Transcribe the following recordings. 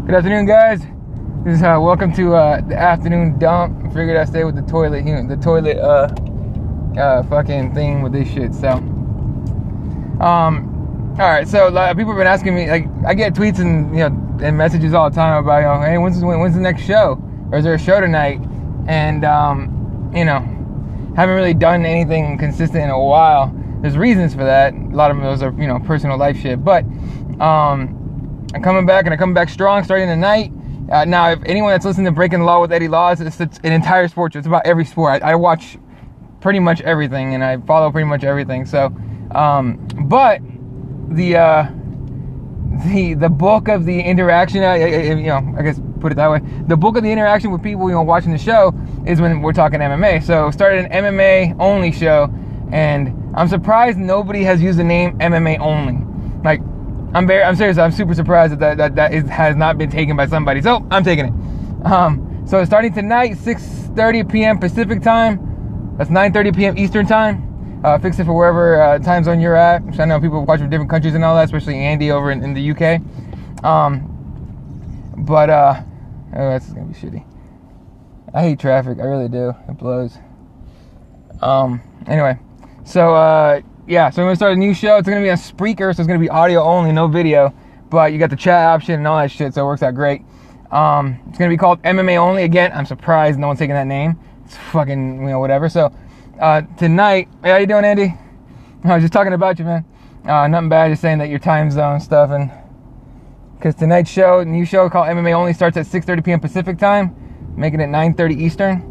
Good afternoon, guys. This is welcome to the afternoon dump. I figured I'd stay with the toilet fucking thing with this shit. So, all right. So people have been asking me, like, I get tweets and and messages all the time about hey, when's the next show, or is there a show tonight? And haven't really done anything consistent in a while. There's reasons for that. A lot of those are personal life shit, but I'm coming back, and I'm coming back strong starting tonight. Now, if anyone that's listening to Breaking the Law with Eddie Laws, it's an entire sport show. It's about every sport. I watch pretty much everything, and I follow pretty much everything. So, but the bulk of the interaction, I guess put it that way, the bulk of the interaction with people watching the show is when we're talking MMA. So, started an MMA only show, and I'm surprised nobody has used the name MMA only. Like, I'm serious. I'm super surprised that has not been taken by somebody. So I'm taking it. So starting tonight, 6:30 p.m. Pacific time. That's 9:30 p.m. Eastern time. Fix it for wherever time zone you're at. I know people watch from different countries and all that, especially Andy over in the UK. That's gonna be shitty. I hate traffic. I really do. It blows. Anyway, so. Yeah, so we're going to start a new show. It's going to be on Spreaker, so it's going to be audio only, no video. But you got the chat option and all that shit, so it works out great. It's going to be called MMA Only. Again, I'm surprised no one's taking that name. It's fucking, whatever. So, tonight, hey, how you doing, Andy? I was just talking about you, man. Nothing bad, just saying that your time zone stuff. And because tonight's show, new show called MMA Only, starts at 6:30 p.m. Pacific time, making it 9:30 Eastern.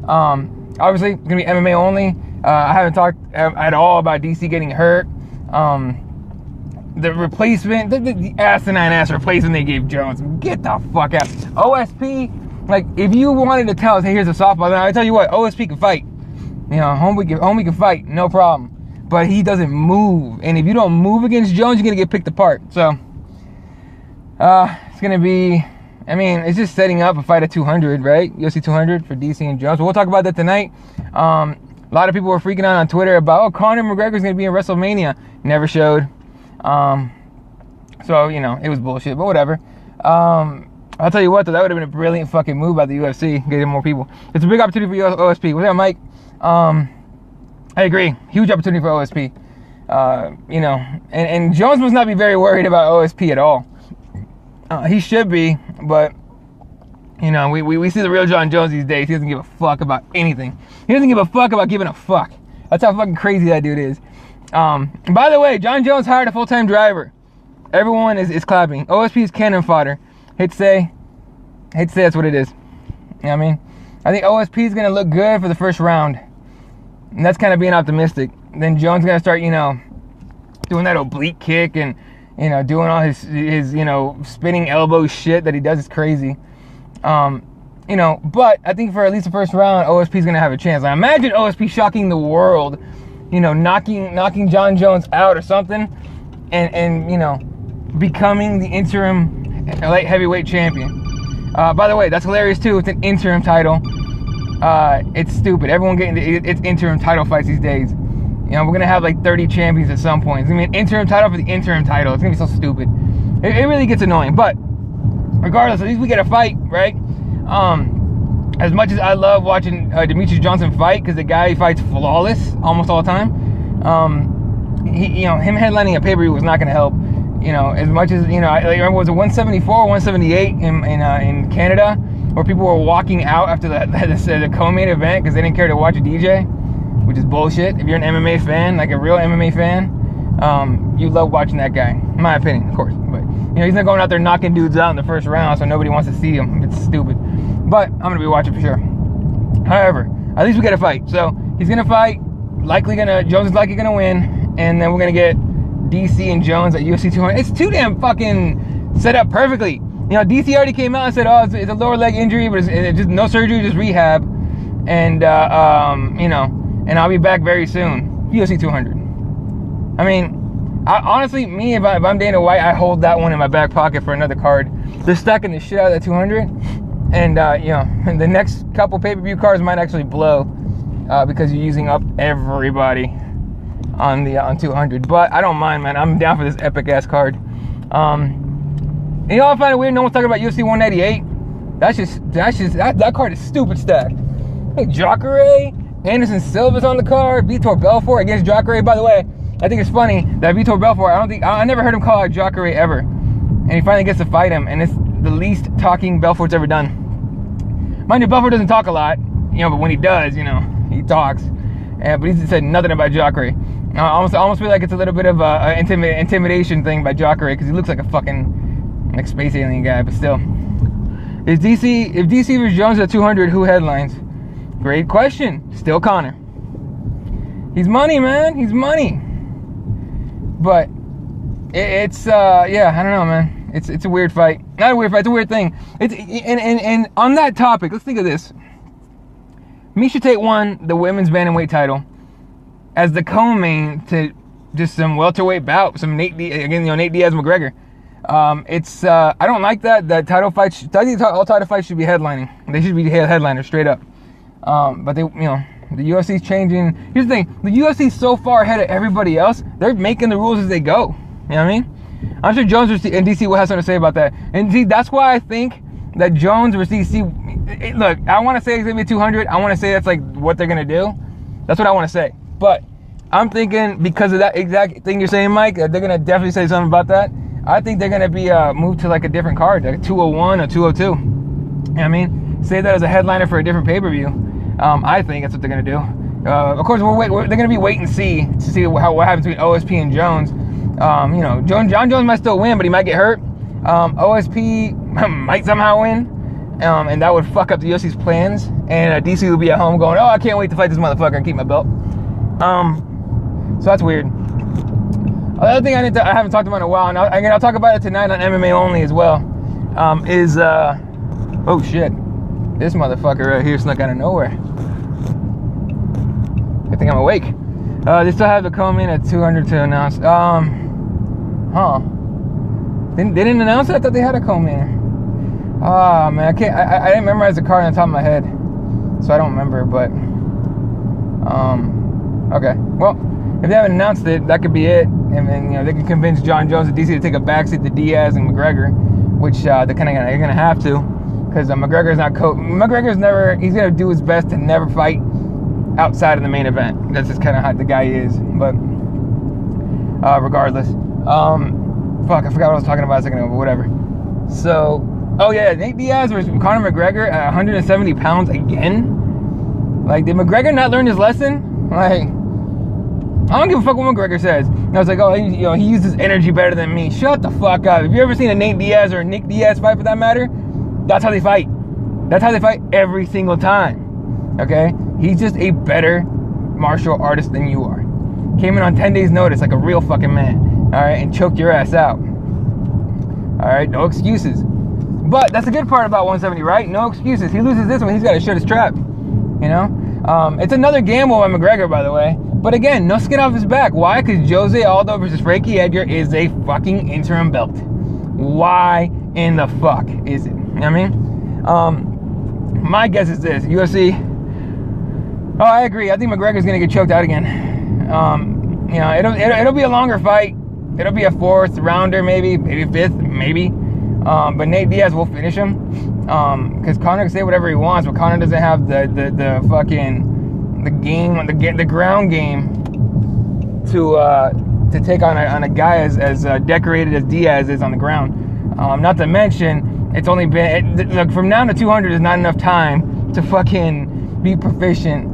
Obviously, it's going to be MMA Only. I haven't talked at all about DC getting hurt. The replacement, the asinine ass replacement they gave Jones. Get the fuck out. OSP, like, if you wanted to tell us, hey, here's a softball, then I tell you what, OSP can fight. Homie can fight, no problem. But he doesn't move. And if you don't move against Jones, you're going to get picked apart. So, it's going to be, it's just setting up a fight at 200, right? UFC 200 for DC and Jones. But we'll talk about that tonight. A lot of people were freaking out on Twitter about, Conor McGregor's going to be in WrestleMania. Never showed. So, it was bullshit, but whatever. I'll tell you what, though, that would have been a brilliant fucking move by the UFC, getting more people. It's a big opportunity for OSP. What's up, Mike? I agree. Huge opportunity for OSP. And Jones must not be very worried about OSP at all. He should be, but... we see the real John Jones these days. He doesn't give a fuck about anything. He doesn't give a fuck about giving a fuck. That's how fucking crazy that dude is. By the way, John Jones hired a full-time driver. Everyone is clapping. OSP is cannon fodder. Hate to say that's what it is. You know what I mean? I think OSP is going to look good for the first round. And that's kind of being optimistic. Then Jones is going to start, doing that oblique kick and, doing all his spinning elbow shit that he does is crazy. But I think for at least the first round, OSP is going to have a chance. I imagine OSP shocking the world, knocking John Jones out or something, and becoming the interim light heavyweight champion. By the way, that's hilarious too. It's an interim title. It's stupid. Everyone getting it's interim title fights these days. We're going to have like 30 champions at some point. It's going to be an interim title for the interim title. It's going to be so stupid. It really gets annoying, but regardless, at least we get a fight, right? As much as I love watching Demetrius Johnson fight, because the guy fights flawless almost all the time, him headlining a pay-per-view was not going to help. As much as, I remember, was it 174 or 178 in Canada, where people were walking out after the co-main event because they didn't care to watch a DJ, which is bullshit. If you're an MMA fan, like a real MMA fan, you love watching that guy, in my opinion, of course. But he's not going out there knocking dudes out in the first round, so nobody wants to see him. It's stupid. But I'm going to be watching for sure. However, at least we get a fight. So he's going to fight. Jones is likely going to win. And then we're going to get DC and Jones at UFC 200. It's too damn fucking set up perfectly. DC already came out and said, it's a lower leg injury, but it's just no surgery, just rehab. And, and I'll be back very soon. UFC 200. Honestly, if I'm Dana White, I hold that one in my back pocket for another card. They're stacking the shit out of that 200. And, the next couple pay-per-view cards might actually blow because you're using up everybody on 200. But I don't mind, man. I'm down for this epic-ass card. And you know, I find it weird. No one's talking about UFC 198. That card is stupid stacked. Hey, Jacare, Anderson Silva's on the card. Vitor Belfort against Jacare. By the way, I think it's funny that Vitor Belfort. I never heard him call out Jacare ever, and he finally gets to fight him. And it's the least talking Belfort's ever done. Mind you, Belfort doesn't talk a lot, but when he does, he talks. But he said nothing about Jacare. I almost feel like it's a little bit of a intimidation thing by Jacare because he looks like a fucking space alien guy. But still, if DC versus Jones at 200, who headlines? Great question. Still Conor. He's money, man. He's money. But it's I don't know, man. It's a weird fight. Not a weird fight. It's a weird thing. And on that topic, let's think of this. Miesha Tate won the women's bantamweight title as the co-main to just some welterweight bout, some Nate Diaz McGregor. I don't like that title fight. I think all title fights should be headlining. They should be headliners straight up. But they, the UFC's changing. Here's the thing: the UFC's so far ahead of everybody else. They're making the rules as they go. You know what I mean? I'm sure Jones and DC will have something to say about that. And see, that's why I think that Jones versus DC. Look, I want to say it's gonna be 200. I want to say that's like what they're gonna do. That's what I want to say. But I'm thinking because of that exact thing you're saying, Mike, they're gonna definitely say something about that. I think they're gonna be moved to like a different card, like 201 or 202. You know what I mean? Say that as a headliner for a different pay-per-view. I think that's what they're gonna do. Of course, they're gonna be wait and see to see what happens between OSP and Jones. John Jones might still win, but he might get hurt. OSP might somehow win, and that would fuck up the UFC's plans. And DC will be at home going, "Oh, I can't wait to fight this motherfucker and keep my belt." So that's weird. The other thing I haven't talked about in a while, and I'll talk about it tonight on MMA Only as well, is oh shit, this motherfucker right here snuck out of nowhere. Good thing I'm awake. They still have the co-main at 200 to announce. They didn't announce it? I thought they had a co-main. Man, I didn't memorize the card on the top of my head, so I don't remember. But okay. Well, if they haven't announced it, that could be it. And then they can convince John Jones and DC to take a backseat to Diaz and McGregor, which they're gonna have to, because McGregor's not McGregor's never. He's gonna do his best to never fight outside of the main event. That's just kind of how the guy is. But regardless, fuck, I forgot what I was talking about a second ago, but whatever. So, oh yeah, Nate Diaz versus Conor McGregor at 170 pounds again. Like, did McGregor not learn his lesson? Like, I don't give a fuck what McGregor says. And I was like, oh, he uses energy better than me. Shut the fuck up. Have you ever seen a Nate Diaz or a Nick Diaz fight, for that matter? That's how they fight. That's how they fight every single time. Okay? He's just a better martial artist than you are. Came in on 10 days notice like a real fucking man. Alright? And choked your ass out. Alright? No excuses. But that's the good part about 170, right? No excuses. He loses this one, he's got to shut his trap. It's another gamble by McGregor, by the way. But again, no skin off his back. Why? Because Jose Aldo versus Frankie Edgar is a fucking interim belt. Why in the fuck is it? You know what I mean? My guess is this. UFC. Oh, I agree. I think McGregor's going to get choked out again. It'll be a longer fight. It'll be a fourth rounder, maybe fifth, maybe. But Nate Diaz will finish him. Because Conor can say whatever he wants, but Conor doesn't have the fucking the ground game to take on a guy as decorated as Diaz is on the ground. Not to mention, it's only been look, from now to 200 is not enough time to fucking be proficient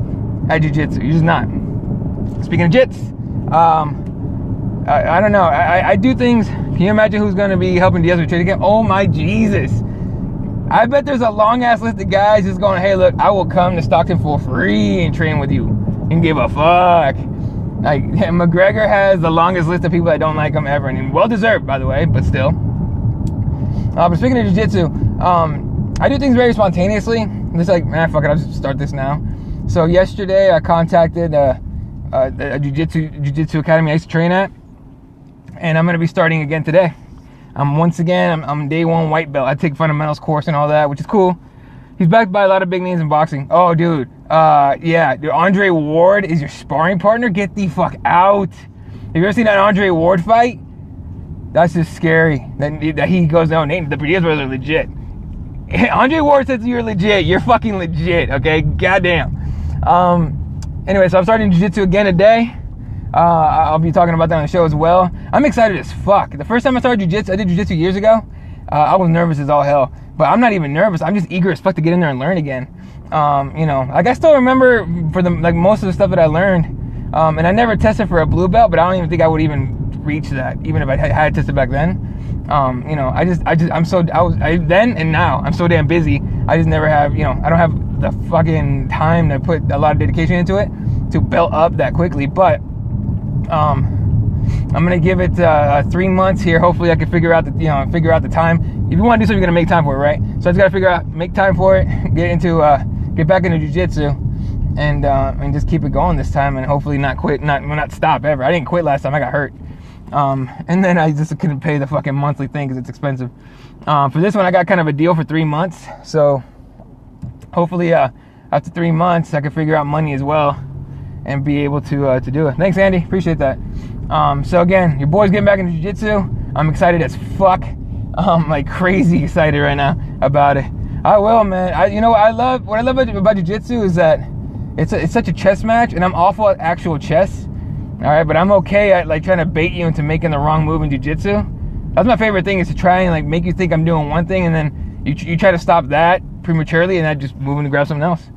at jiu-jitsu. You're just not. Speaking of jits, I don't know. I do things. Can you imagine who's going to be helping Diaz with trade again? Oh my Jesus. I bet there's a long ass list of guys just going, hey, look, I will come to Stockton for free and train with you and give a fuck. Like, McGregor has the longest list of people that don't like him ever, and well deserved, by the way, but still. But speaking of jiu-jitsu, I do things very spontaneously. Just like, man, fuck it, I'll just start this now. So yesterday, I contacted a jiu-jitsu academy I used to train at, and I'm going to be starting again today. I'm day one white belt. I take fundamentals course and all that, which is cool. He's backed by a lot of big names in boxing. Oh, dude. Dude, Andre Ward is your sparring partner? Get the fuck out. Have you ever seen that Andre Ward fight? That's just scary. That he goes, no, Nate, the Diaz brothers are legit. Andre Ward says you're legit. You're fucking legit, okay? Goddamn. Anyway, so I'm starting jiu-jitsu again today. I'll be talking about that on the show as well. I'm excited as fuck. The first time I started jiu-jitsu, I did jiu-jitsu years ago. I was nervous as all hell. But I'm not even nervous. I'm just eager as fuck to get in there and learn again. Like I still remember for most of the stuff that I learned. And I never tested for a blue belt, but I don't even think I would even reach that, even if I had tested back then. Then and now I'm so damn busy. I just never have, I don't have the fucking time to put a lot of dedication into it to belt up that quickly. But I'm gonna give it 3 months here. Hopefully, I can figure out the time. If you want to do something, you're gonna make time for it, right? So I just gotta make time for it, get back into jiu-jitsu, and just keep it going this time, and hopefully not quit, not stop ever. I didn't quit last time. I got hurt. And then I just couldn't pay the fucking monthly thing because it's expensive. For this one, I got kind of a deal for 3 months. So hopefully, after 3 months, I can figure out money as well and be able to do it. Thanks, Andy. Appreciate that. So again, your boy's getting back into jiu-jitsu. I'm excited as fuck. Like crazy excited right now about it. I will, man. What I love about jiu-jitsu is that it's such a chess match, and I'm awful at actual chess. All right, but I'm okay at like trying to bait you into making the wrong move in jiu-jitsu. That's my favorite thing, is to try and like make you think I'm doing one thing, and then you try to stop that prematurely, and I just move in to grab something else.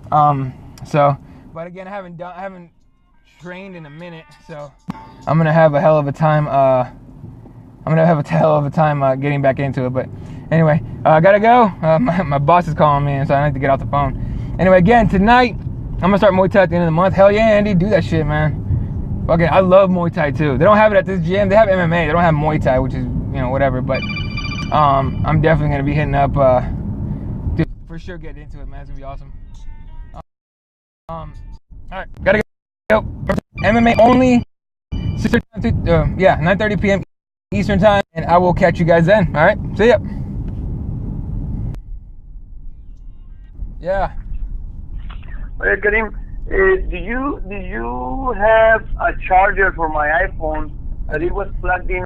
But again, I haven't trained in a minute, so I'm gonna have a hell of a time. Getting back into it. But anyway, I gotta go. My boss is calling me, and so I need to get off the phone. Anyway, again, tonight I'm gonna start Muay Thai at the end of the month. Hell yeah, Andy, do that shit, man. Fucking, I love Muay Thai too. They don't have it at this gym. They have MMA. They don't have Muay Thai, which is whatever. But I'm definitely gonna be hitting up. For sure, get into it, man. It's gonna be awesome. All right, gotta go. MMA only. 9:30 p.m. Eastern time, and I will catch you guys then. All right, see ya. Yeah. Hey, Karim, do you have a charger for my iPhone that it was plugged in